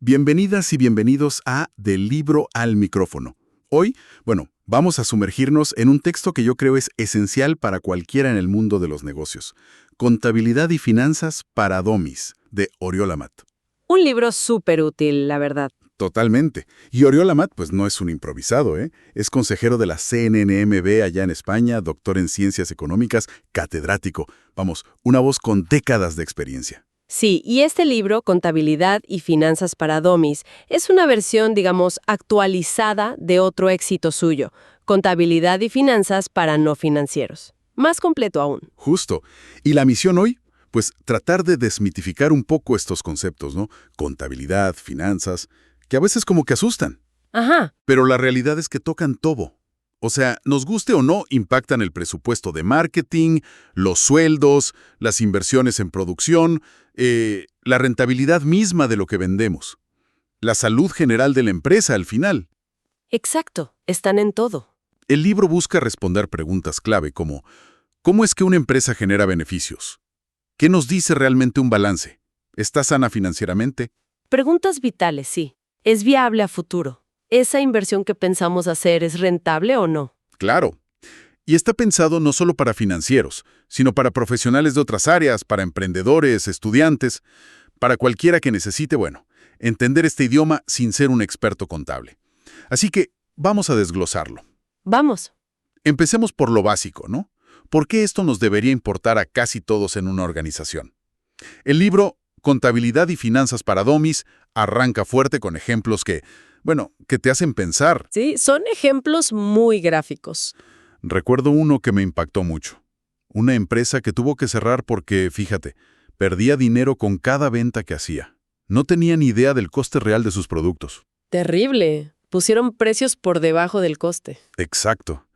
Bienvenidas y bienvenidos a Del libro al micrófono. Hoy, vamos a sumergirnos en un texto que yo creo es esencial para cualquiera en el mundo de los negocios. Contabilidad y finanzas para Domis, de Oriol Amat. Un libro súper útil, la verdad. Totalmente. Y Oriol Amat, pues no es un improvisado, ¿eh? Es consejero de la CNNMB allá en España, doctor en ciencias económicas, catedrático. Vamos, una voz con décadas de experiencia. Sí, y este libro, Contabilidad y Finanzas para Domis, es una versión, digamos, actualizada de otro éxito suyo, Contabilidad y Finanzas para no financieros. Más completo aún. Justo. Y la misión hoy, pues tratar de desmitificar un poco estos conceptos, ¿no? Contabilidad, finanzas, que a veces como que asustan. Ajá. Pero la realidad es que tocan todo. O sea, nos guste o no, impactan el presupuesto de marketing, los sueldos, las inversiones en producción, la rentabilidad misma de lo que vendemos, la salud general de la empresa al final. Exacto, están en todo. El libro busca responder preguntas clave como ¿cómo es que una empresa genera beneficios? ¿Qué nos dice realmente un balance? ¿Está sana financieramente? Preguntas vitales, sí. ¿Es viable a futuro? ¿Esa inversión que pensamos hacer es rentable o no? Claro. Y está pensado no solo para financieros, sino para profesionales de otras áreas, para emprendedores, estudiantes, para cualquiera que necesite, entender este idioma sin ser un experto contable. Así que vamos a desglosarlo. Vamos. Empecemos por lo básico, ¿no? ¿Por qué esto nos debería importar a casi todos en una organización? El libro Contabilidad y Finanzas para Domis arranca fuerte con ejemplos que te hacen pensar. Sí, son ejemplos muy gráficos. Recuerdo uno que me impactó mucho. Una empresa que tuvo que cerrar porque, fíjate, perdía dinero con cada venta que hacía. No tenía ni idea del coste real de sus productos. Terrible. Pusieron precios por debajo del coste. Exacto.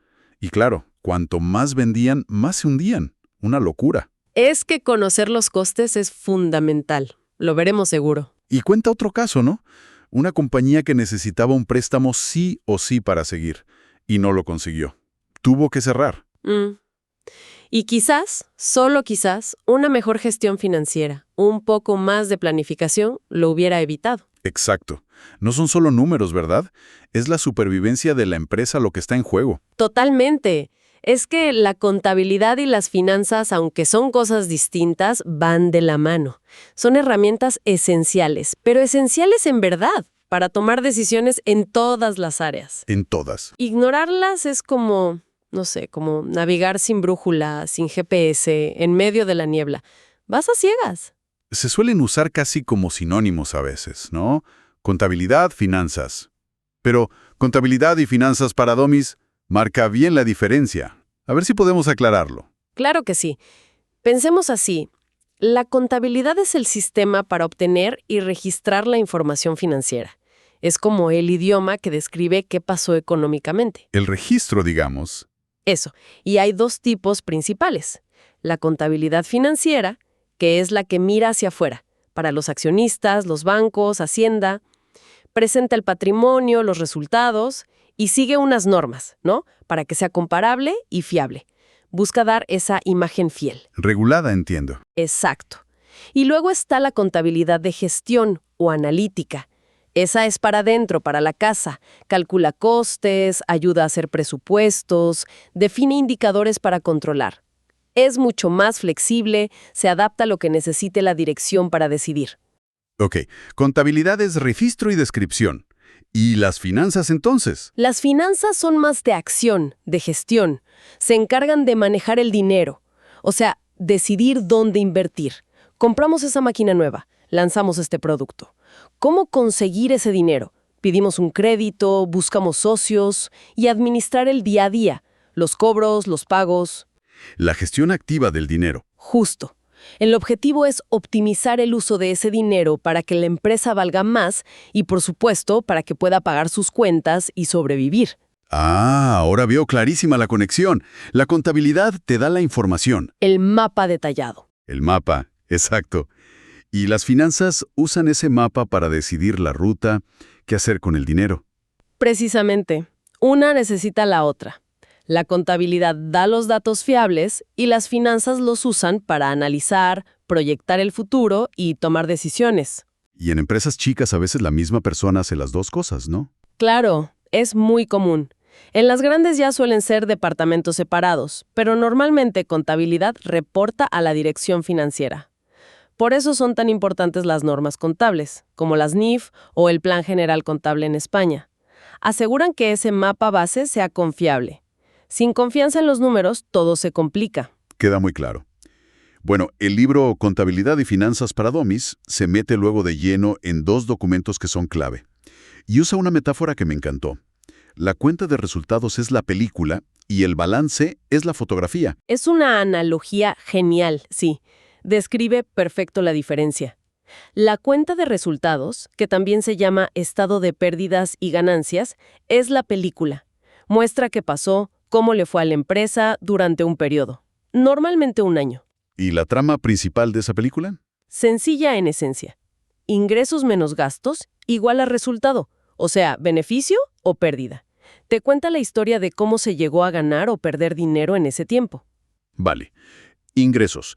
Y claro, cuanto más vendían, más se hundían. Una locura. Es que conocer los costes es fundamental. Lo veremos seguro. Y cuenta otro caso, ¿no? Una compañía que necesitaba un préstamo sí o sí para seguir, y no lo consiguió. Tuvo que cerrar. Y quizás, solo quizás, una mejor gestión financiera, un poco más de planificación, lo hubiera evitado. Exacto. No son solo números, ¿verdad? Es la supervivencia de la empresa lo que está en juego. Totalmente. Es que la contabilidad y las finanzas, aunque son cosas distintas, van de la mano. Son herramientas esenciales, pero esenciales en verdad, para tomar decisiones en todas las áreas. En todas. Ignorarlas es como, no sé, como navegar sin brújula, sin GPS, en medio de la niebla. Vas a ciegas. Se suelen usar casi como sinónimos a veces, ¿no? Contabilidad, finanzas. Pero contabilidad y finanzas para Domis marca bien la diferencia. A ver si podemos aclararlo. Claro que sí. Pensemos así. La contabilidad es el sistema para obtener y registrar la información financiera. Es como el idioma que describe qué pasó económicamente. El registro, digamos. Eso. Y hay dos tipos principales. La contabilidad financiera, que es la que mira hacia afuera, para los accionistas, los bancos, Hacienda. Presenta el patrimonio, los resultados y sigue unas normas, ¿no? Para que sea comparable y fiable. Busca dar esa imagen fiel. Regulada, entiendo. Exacto. Y luego está la contabilidad de gestión o analítica. Esa es para adentro, para la casa. Calcula costes, ayuda a hacer presupuestos, define indicadores para controlar. Es mucho más flexible, se adapta a lo que necesite la dirección para decidir. Ok, contabilidad es registro y descripción. ¿Y las finanzas entonces? Las finanzas son más de acción, de gestión. Se encargan de manejar el dinero. O sea, decidir dónde invertir. Compramos esa máquina nueva, lanzamos este producto. ¿Cómo conseguir ese dinero? Pedimos un crédito, buscamos socios y administrar el día a día, los cobros, los pagos. La gestión activa del dinero. Justo. El objetivo es optimizar el uso de ese dinero para que la empresa valga más y, por supuesto, para que pueda pagar sus cuentas y sobrevivir. Ah, ahora veo clarísima la conexión. La contabilidad te da la información. El mapa detallado. El mapa, exacto. Y las finanzas usan ese mapa para decidir la ruta, qué hacer con el dinero. Precisamente. Una necesita la otra. La contabilidad da los datos fiables y las finanzas los usan para analizar, proyectar el futuro y tomar decisiones. Y en empresas chicas a veces la misma persona hace las dos cosas, ¿no? Claro, es muy común. En las grandes ya suelen ser departamentos separados, pero normalmente contabilidad reporta a la dirección financiera. Por eso son tan importantes las normas contables, como las NIF o el Plan General Contable en España. Aseguran que ese mapa base sea confiable. Sin confianza en los números, todo se complica. Queda muy claro. Bueno, el libro Contabilidad y Finanzas para Domis se mete luego de lleno en dos documentos que son clave. Y usa una metáfora que me encantó. La cuenta de resultados es la película y el balance es la fotografía. Es una analogía genial, sí. Describe perfecto la diferencia. La cuenta de resultados, que también se llama estado de pérdidas y ganancias, es la película. Muestra qué pasó, cómo le fue a la empresa durante un periodo. Normalmente un año. ¿Y la trama principal de esa película? Sencilla en esencia. Ingresos menos gastos igual a resultado, o sea, beneficio o pérdida. Te cuenta la historia de cómo se llegó a ganar o perder dinero en ese tiempo. Vale. Ingresos.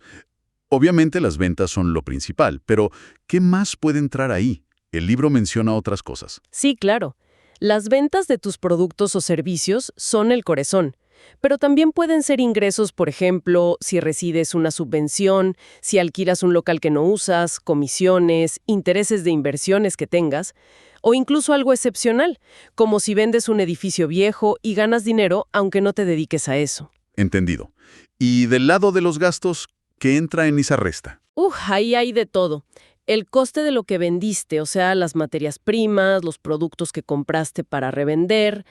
Obviamente las ventas son lo principal, pero ¿qué más puede entrar ahí? El libro menciona otras cosas. Sí, claro. Las ventas de tus productos o servicios son el corazón, pero también pueden ser ingresos, por ejemplo, si recibes una subvención, si alquilas un local que no usas, comisiones, intereses de inversiones que tengas, o incluso algo excepcional, como si vendes un edificio viejo y ganas dinero aunque no te dediques a eso. Entendido. Y del lado de los gastos, ¿qué entra en esa resta? Ahí hay de todo. El coste de lo que vendiste, o sea, las materias primas, los productos que compraste para revender,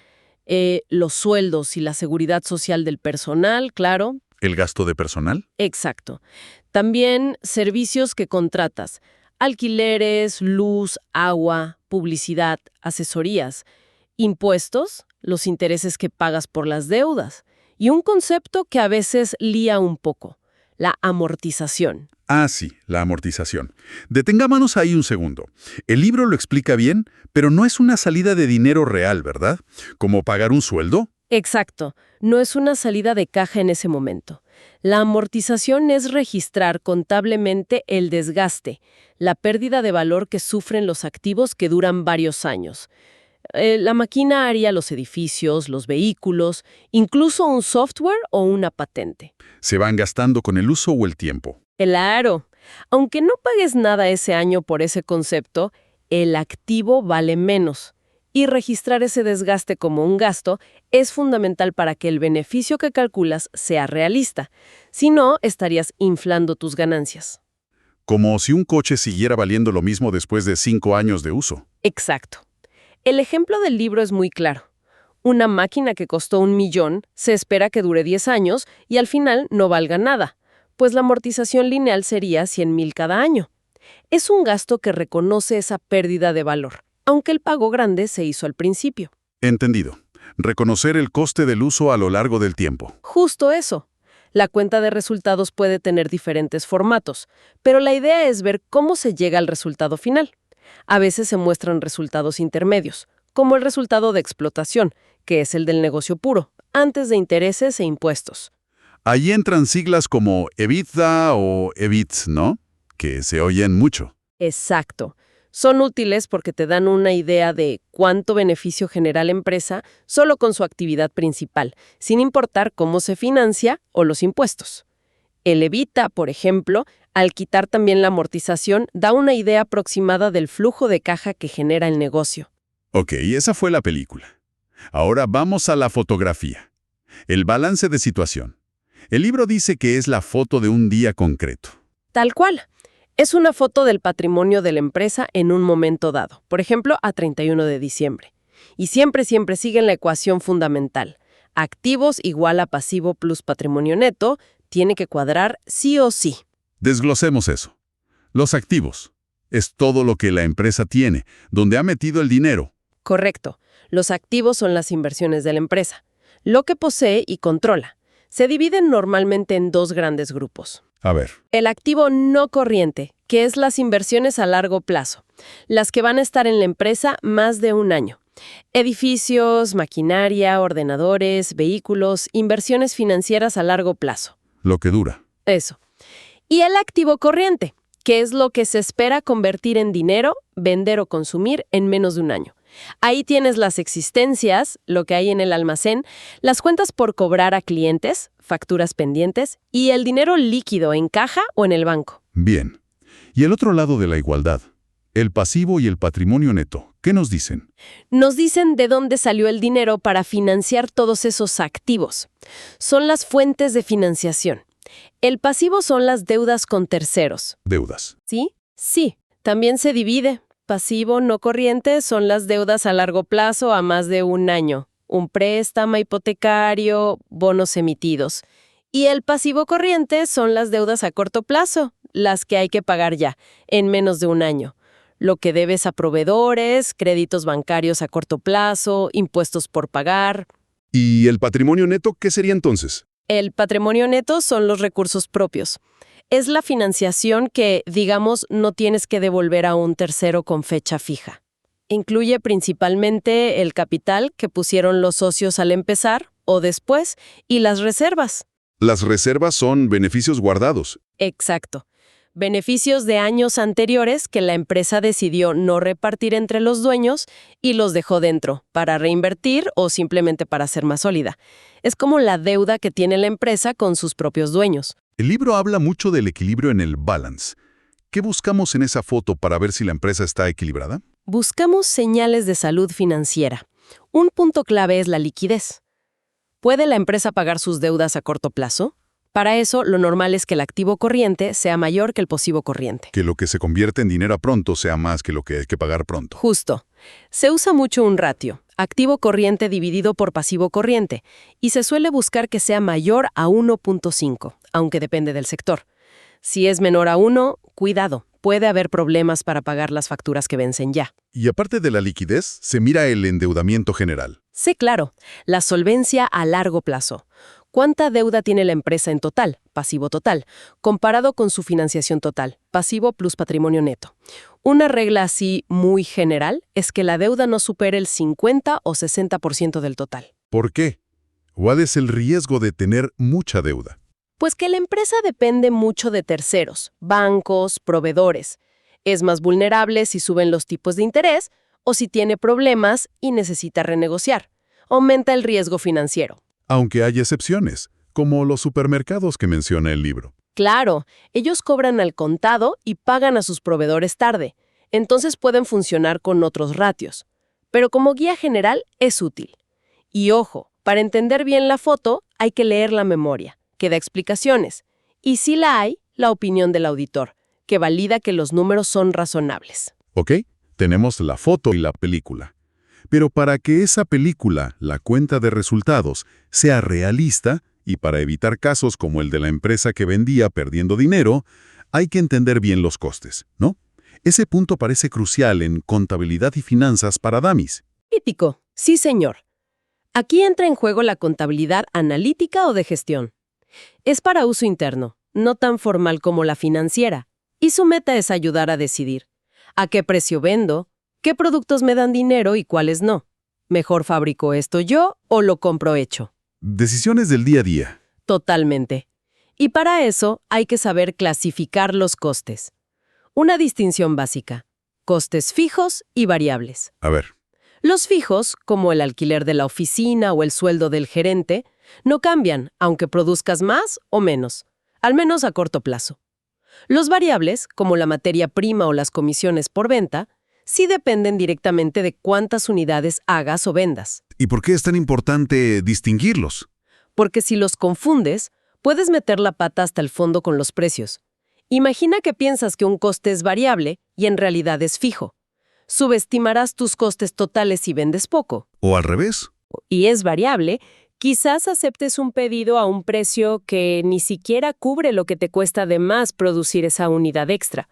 los sueldos y la seguridad social del personal, claro. ¿El gasto de personal? Exacto. También servicios que contratas, alquileres, luz, agua, publicidad, asesorías, impuestos, los intereses que pagas por las deudas, y un concepto que a veces lía un poco, la amortización. Ah, sí, la amortización. Detengámonos ahí un segundo. El libro lo explica bien, pero no es una salida de dinero real, ¿verdad? ¿Como pagar un sueldo? Exacto, no es una salida de caja en ese momento. La amortización es registrar contablemente el desgaste, la pérdida de valor que sufren los activos que duran varios años. La maquinaria, los edificios, los vehículos, incluso un software o una patente. Se van gastando con el uso o el tiempo. Claro, aunque no pagues nada ese año por ese concepto, el activo vale menos. Y registrar ese desgaste como un gasto es fundamental para que el beneficio que calculas sea realista. Si no, estarías inflando tus ganancias. Como si un coche siguiera valiendo lo mismo después de 5 años de uso. Exacto. El ejemplo del libro es muy claro. Una máquina que costó 1.000.000 se espera que dure 10 años y al final no valga nada, pues la amortización lineal sería 100.000 cada año. Es un gasto que reconoce esa pérdida de valor, aunque el pago grande se hizo al principio. Entendido. Reconocer el coste del uso a lo largo del tiempo. Justo eso. La cuenta de resultados puede tener diferentes formatos, pero la idea es ver cómo se llega al resultado final. A veces se muestran resultados intermedios, como el resultado de explotación, que es el del negocio puro, antes de intereses e impuestos. Ahí entran siglas como EBITDA o EBIT, ¿no? Que se oyen mucho. Exacto. Son útiles porque te dan una idea de cuánto beneficio genera la empresa solo con su actividad principal, sin importar cómo se financia o los impuestos. El EBITDA, por ejemplo, al quitar también la amortización, da una idea aproximada del flujo de caja que genera el negocio. Ok, esa fue la película. Ahora vamos a la fotografía. El balance de situación. El libro dice que es la foto de un día concreto. Tal cual. Es una foto del patrimonio de la empresa en un momento dado, por ejemplo, a 31 de diciembre. Y siempre siguen la ecuación fundamental. Activos igual a pasivo plus patrimonio neto, tiene que cuadrar sí o sí. Desglosemos eso. Los activos. Es todo lo que la empresa tiene, donde ha metido el dinero. Correcto. Los activos son las inversiones de la empresa. Lo que posee y controla. Se dividen normalmente en dos grandes grupos. A ver. El activo no corriente, que es las inversiones a largo plazo, las que van a estar en la empresa más de un año. Edificios, maquinaria, ordenadores, vehículos, inversiones financieras a largo plazo. Lo que dura. Eso. Y el activo corriente, que es lo que se espera convertir en dinero, vender o consumir en menos de un año. Ahí tienes las existencias, lo que hay en el almacén, las cuentas por cobrar a clientes, facturas pendientes y el dinero líquido en caja o en el banco. Bien. Y el otro lado de la igualdad, el pasivo y el patrimonio neto, ¿qué nos dicen? Nos dicen de dónde salió el dinero para financiar todos esos activos. Son las fuentes de financiación. El pasivo son las deudas con terceros. Deudas. ¿Sí? Sí. También se divide. Pasivo no corriente son las deudas a largo plazo a más de un año. Un préstamo hipotecario, bonos emitidos. Y el pasivo corriente son las deudas a corto plazo, las que hay que pagar ya, en menos de un año. Lo que debes a proveedores, créditos bancarios a corto plazo, impuestos por pagar. ¿Y el patrimonio neto qué sería entonces? El patrimonio neto son los recursos propios. Es la financiación que, digamos, no tienes que devolver a un tercero con fecha fija. Incluye principalmente el capital que pusieron los socios al empezar o después y las reservas. Las reservas son beneficios guardados. Exacto. Beneficios de años anteriores que la empresa decidió no repartir entre los dueños y los dejó dentro para reinvertir o simplemente para ser más sólida. Es como la deuda que tiene la empresa con sus propios dueños. El libro habla mucho del equilibrio en el balance. ¿Qué buscamos en esa foto para ver si la empresa está equilibrada? Buscamos señales de salud financiera. Un punto clave es la liquidez. ¿Puede la empresa pagar sus deudas a corto plazo? Para eso, lo normal es que el activo corriente sea mayor que el pasivo corriente. Que lo que se convierte en dinero a pronto sea más que lo que hay que pagar pronto. Justo. Se usa mucho un ratio, activo corriente dividido por pasivo corriente, y se suele buscar que sea mayor a 1.5, aunque depende del sector. Si es menor a 1, cuidado, puede haber problemas para pagar las facturas que vencen ya. Y aparte de la liquidez, se mira el endeudamiento general. Sí, claro, la solvencia a largo plazo. ¿Cuánta deuda tiene la empresa en total, pasivo total, comparado con su financiación total, pasivo plus patrimonio neto? Una regla así muy general es que la deuda no supere el 50 o 60% del total. ¿Por qué? ¿Cuál es el riesgo de tener mucha deuda? Pues que la empresa depende mucho de terceros, bancos, proveedores. Es más vulnerable si suben los tipos de interés o si tiene problemas y necesita renegociar. Aumenta el riesgo financiero. Aunque hay excepciones, como los supermercados que menciona el libro. Claro, ellos cobran al contado y pagan a sus proveedores tarde, entonces pueden funcionar con otros ratios. Pero como guía general es útil. Y ojo, para entender bien la foto hay que leer la memoria, que da explicaciones. Y si la hay, la opinión del auditor, que valida que los números son razonables. ¿Ok? Tenemos la foto y la película. Pero para que esa película, la cuenta de resultados, sea realista, y para evitar casos como el de la empresa que vendía perdiendo dinero, hay que entender bien los costes, ¿no? Ese punto parece crucial en contabilidad y finanzas para dummies. Crítico, sí señor. Aquí entra en juego la contabilidad analítica o de gestión. Es para uso interno, no tan formal como la financiera, y su meta es ayudar a decidir a qué precio vendo, qué productos me dan dinero y cuáles no. ¿Mejor fabrico esto yo o lo compro hecho? Decisiones del día a día. Totalmente. Y para eso hay que saber clasificar los costes. Una distinción básica: costes fijos y variables. A ver. Los fijos, como el alquiler de la oficina o el sueldo del gerente, no cambian, aunque produzcas más o menos, al menos a corto plazo. Los variables, como la materia prima o las comisiones por venta, sí dependen directamente de cuántas unidades hagas o vendas. ¿Y por qué es tan importante distinguirlos? Porque si los confundes, puedes meter la pata hasta el fondo con los precios. Imagina que piensas que un coste es variable y en realidad es fijo. Subestimarás tus costes totales si vendes poco. ¿O al revés? Y es variable, quizás aceptes un pedido a un precio que ni siquiera cubre lo que te cuesta de más producir esa unidad extra.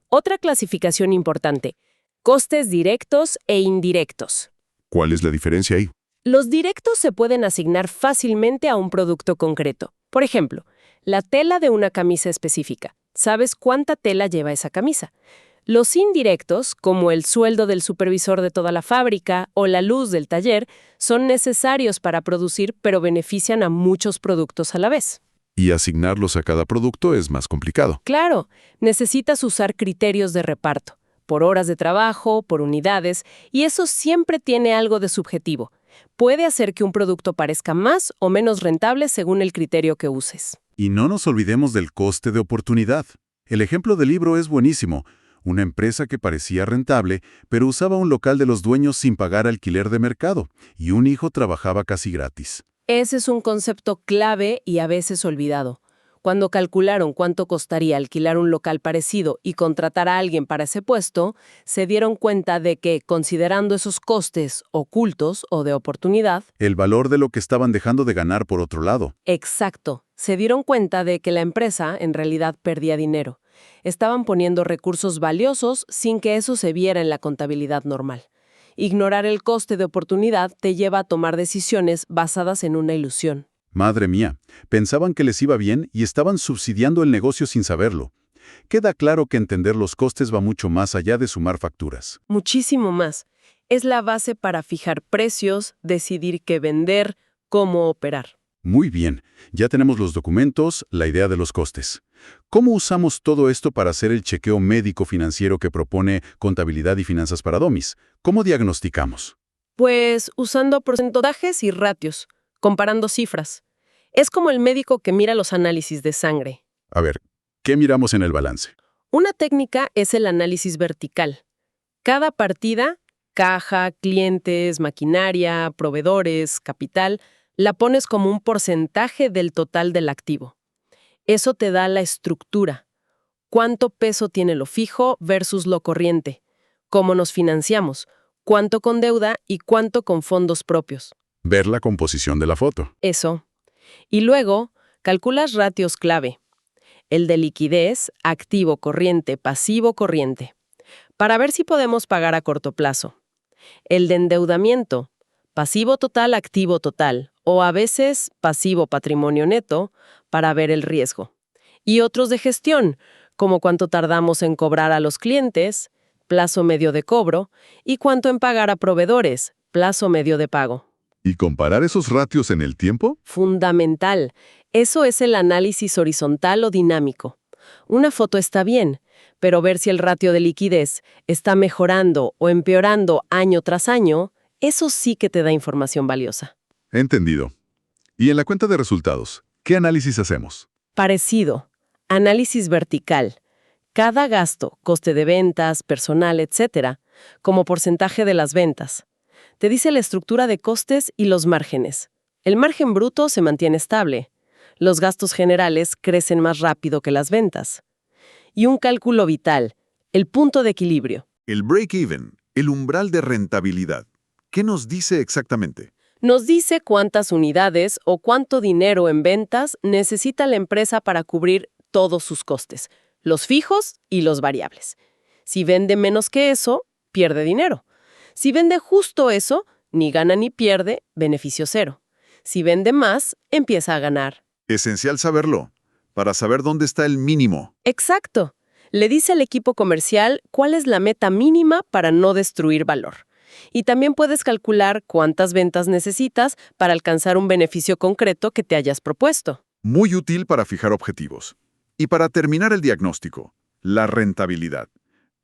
Otra clasificación importante: costes directos e indirectos. ¿Cuál es la diferencia ahí? Los directos se pueden asignar fácilmente a un producto concreto. Por ejemplo, la tela de una camisa específica. ¿Sabes cuánta tela lleva esa camisa? Los indirectos, como el sueldo del supervisor de toda la fábrica o la luz del taller, son necesarios para producir, pero benefician a muchos productos a la vez. Y asignarlos a cada producto es más complicado. Claro, necesitas usar criterios de reparto, por horas de trabajo, por unidades, y eso siempre tiene algo de subjetivo. Puede hacer que un producto parezca más o menos rentable según el criterio que uses. Y no nos olvidemos del coste de oportunidad. El ejemplo del libro es buenísimo. Una empresa que parecía rentable, pero usaba un local de los dueños sin pagar alquiler de mercado, y un hijo trabajaba casi gratis. Ese es un concepto clave y a veces olvidado. Cuando calcularon cuánto costaría alquilar un local parecido y contratar a alguien para ese puesto, se dieron cuenta de que, considerando esos costes ocultos o de oportunidad, El valor de lo que estaban dejando de ganar por otro lado. exacto, se dieron cuenta de que la empresa en realidad perdía dinero. Estaban poniendo recursos valiosos sin que eso se viera en la contabilidad normal. Ignorar el coste de oportunidad te lleva a tomar decisiones basadas en una ilusión. Madre mía, pensaban que les iba bien y estaban subsidiando el negocio sin saberlo. Queda claro que entender los costes va mucho más allá de sumar facturas. Muchísimo más. Es la base para fijar precios, decidir qué vender, cómo operar. Muy bien, ya tenemos los documentos, la idea de los costes. ¿Cómo usamos todo esto para hacer el chequeo médico financiero que propone Contabilidad y Finanzas para Domis? ¿Cómo diagnosticamos? Pues usando porcentajes y ratios, comparando cifras. Es como el médico que mira los análisis de sangre. A ver, ¿qué miramos en el balance? Una técnica es el análisis vertical. Cada partida, caja, clientes, maquinaria, proveedores, capital, la pones como un porcentaje del total del activo. Eso te da la estructura. ¿Cuánto peso tiene lo fijo versus lo corriente? ¿Cómo nos financiamos? ¿Cuánto con deuda y cuánto con fondos propios? Ver la composición de la foto. Eso. Y luego, calculas ratios clave. El de liquidez, activo corriente, pasivo corriente, para ver si podemos pagar a corto plazo. El de endeudamiento, pasivo total, activo total, o a veces pasivo patrimonio neto, para ver el riesgo. Y otros de gestión, como cuánto tardamos en cobrar a los clientes, plazo medio de cobro, y cuánto en pagar a proveedores, plazo medio de pago. ¿Y comparar esos ratios en el tiempo? Fundamental. Eso es el análisis horizontal o dinámico. Una foto está bien, pero ver si el ratio de liquidez está mejorando o empeorando año tras año, eso sí que te da información valiosa. Entendido. Y en la cuenta de resultados, ¿qué análisis hacemos? Parecido. Análisis vertical. Cada gasto, coste de ventas, personal, etc., como porcentaje de las ventas. Te dice la estructura de costes y los márgenes. El margen bruto se mantiene estable. Los gastos generales crecen más rápido que las ventas. Y un cálculo vital, el punto de equilibrio. El break-even, el umbral de rentabilidad. ¿Qué nos dice exactamente? Nos dice cuántas unidades o cuánto dinero en ventas necesita la empresa para cubrir todos sus costes, los fijos y los variables. Si vende menos que eso, pierde dinero. Si vende justo eso, ni gana ni pierde, beneficio cero. Si vende más, empieza a ganar. Esencial saberlo, para saber dónde está el mínimo. Exacto. Le dice al equipo comercial cuál es la meta mínima para no destruir valor. Y también puedes calcular cuántas ventas necesitas para alcanzar un beneficio concreto que te hayas propuesto. Muy útil para fijar objetivos. Y para terminar el diagnóstico, la rentabilidad.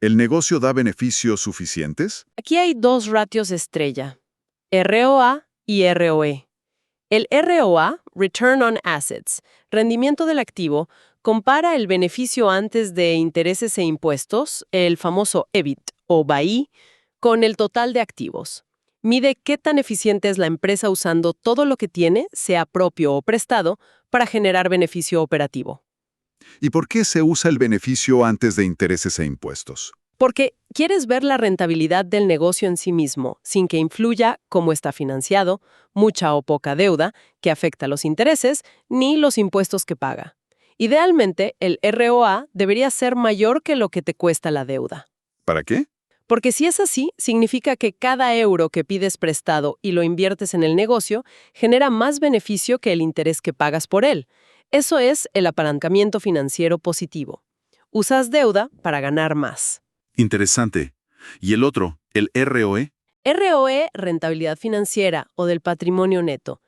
¿El negocio da beneficios suficientes? Aquí hay dos ratios estrella, ROA y ROE. El ROA, Return on Assets, rendimiento del activo, compara el beneficio antes de intereses e impuestos, el famoso EBIT o BAI, con el total de activos. Mide qué tan eficiente es la empresa usando todo lo que tiene, sea propio o prestado, para generar beneficio operativo. ¿Y por qué se usa el beneficio antes de intereses e impuestos? Porque quieres ver la rentabilidad del negocio en sí mismo, sin que influya cómo está financiado, mucha o poca deuda, que afecta los intereses, ni los impuestos que paga. Idealmente, el ROA debería ser mayor que lo que te cuesta la deuda. ¿Para qué? Porque si es así, significa que cada euro que pides prestado y lo inviertes en el negocio genera más beneficio que el interés que pagas por él. Eso es el apalancamiento financiero positivo. Usas deuda para ganar más. Interesante. ¿Y el otro, el ROE? ROE, rentabilidad financiera o del patrimonio neto.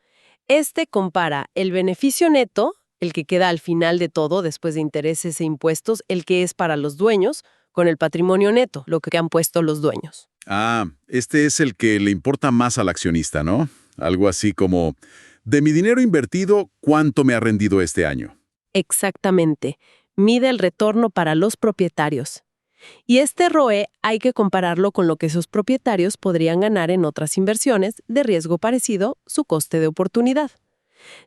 Este compara el beneficio neto, el que queda al final de todo, después de intereses e impuestos, el que es para los dueños, con el patrimonio neto, lo que han puesto los dueños. Ah, este es el que le importa más al accionista, ¿no? Algo así como, de mi dinero invertido, ¿cuánto me ha rendido este año? Exactamente. Mide el retorno para los propietarios. Y este ROE hay que compararlo con lo que esos propietarios podrían ganar en otras inversiones de riesgo parecido, su coste de oportunidad.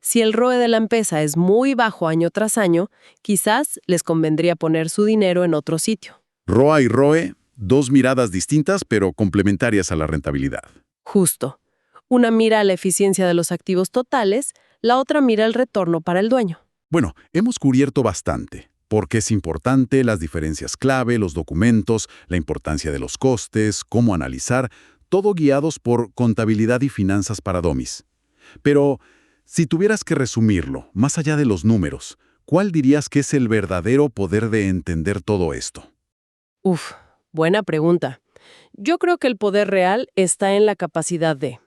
Si el ROE de la empresa es muy bajo año tras año, quizás les convendría poner su dinero en otro sitio. ROA y ROE, dos miradas distintas pero complementarias a la rentabilidad. Justo. Una mira a la eficiencia de los activos totales, la otra mira el retorno para el dueño. Bueno, hemos cubierto bastante. ¿Por qué es importante? Las diferencias clave, los documentos, la importancia de los costes, cómo analizar, todo guiados por contabilidad y finanzas para domis. Pero, si tuvieras que resumirlo, más allá de los números, ¿cuál dirías que es el verdadero poder de entender todo esto? Buena pregunta. Yo creo que el poder real está en la capacidad de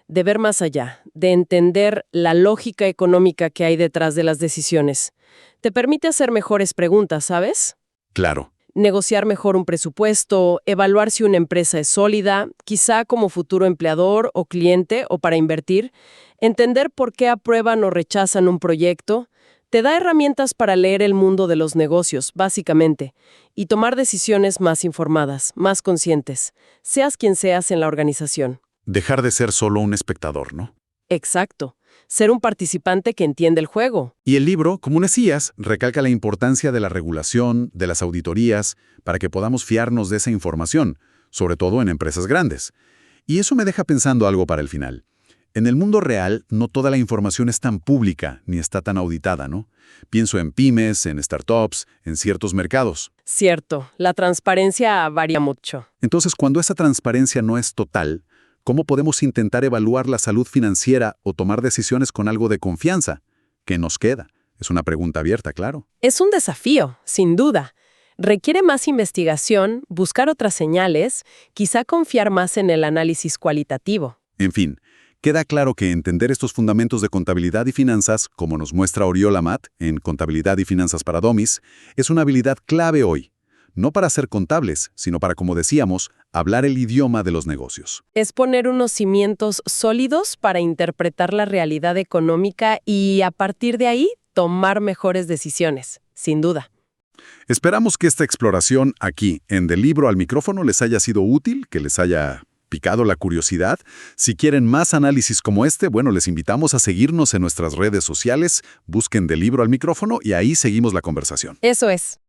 ver más allá, de entender la lógica económica que hay detrás de las decisiones. Te permite hacer mejores preguntas, ¿sabes? Claro. Negociar mejor un presupuesto, evaluar si una empresa es sólida, quizá como futuro empleador o cliente o para invertir, entender por qué aprueban o rechazan un proyecto. Te da herramientas para leer el mundo de los negocios, básicamente, y tomar decisiones más informadas, más conscientes, seas quien seas en la organización. Dejar de ser solo un espectador, ¿no? Exacto. Ser un participante que entiende el juego. Y el libro, como decías, recalca la importancia de la regulación, de las auditorías, para que podamos fiarnos de esa información, sobre todo en empresas grandes. Y eso me deja pensando algo para el final. En el mundo real, no toda la información es tan pública ni está tan auditada, ¿no? Pienso en pymes, en startups, en ciertos mercados. Cierto, la transparencia varía mucho. Entonces, cuando esa transparencia no es total, ¿cómo podemos intentar evaluar la salud financiera o tomar decisiones con algo de confianza? ¿Qué nos queda? Es una pregunta abierta, claro. Es un desafío, sin duda. Requiere más investigación, buscar otras señales, quizá confiar más en el análisis cualitativo. En fin, queda claro que entender estos fundamentos de contabilidad y finanzas, como nos muestra Oriol Amat en Contabilidad y Finanzas para Domis, es una habilidad clave hoy. No para ser contables, sino para, como decíamos, hablar el idioma de los negocios. Es poner unos cimientos sólidos para interpretar la realidad económica y, a partir de ahí, tomar mejores decisiones, sin duda. Esperamos que esta exploración aquí, en Del Libro al Micrófono, les haya sido útil, que les haya picado la curiosidad. Si quieren más análisis como este, bueno, les invitamos a seguirnos en nuestras redes sociales, busquen Del Libro al Micrófono y ahí seguimos la conversación. Eso es.